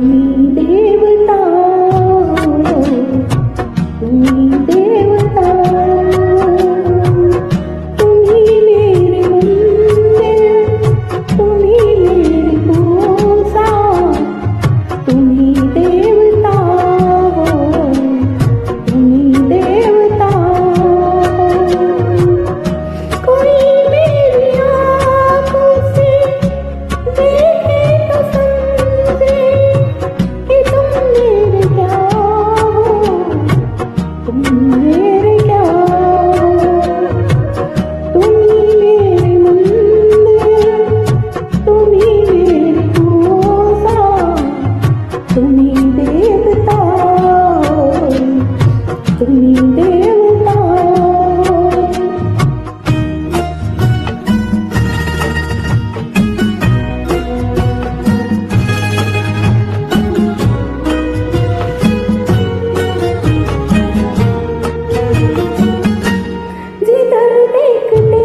तुम्ही देवता हो, तुम्ही देवता, तुम्ही मेरे मंदिर, तुम्ही मेरी पूजा, तुम्ही देवता हो, तुम्ही देवता हो। कोई मेरी आँखों से देखे तो समझे कि तुम मेरे क्या हो, तुम मेरे क्या हो। तुम्ही मेरे मंदिर, तुम्ही मेरी पूजा, तुम्ही देवता हो, तुम्ही देवता हो। जिधर देखते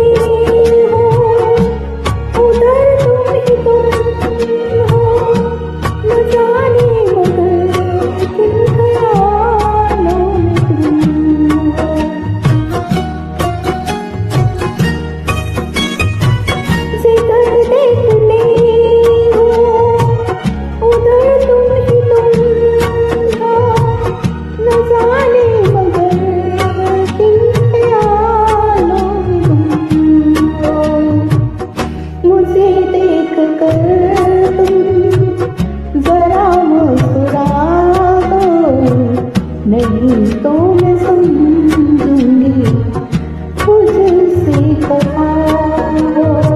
हो उधर तुम ही हो, न जाने मगर किन ख्यालों में तुम हो। जिधर देखते हो उधर तुम ही हो, न जाने मगर किन ख्यालों में तुम हो। मुझे देख कर तुम जरा मुस्कुरा दो, नहीं तो मैं समझूंगी मुझसे खफा हो।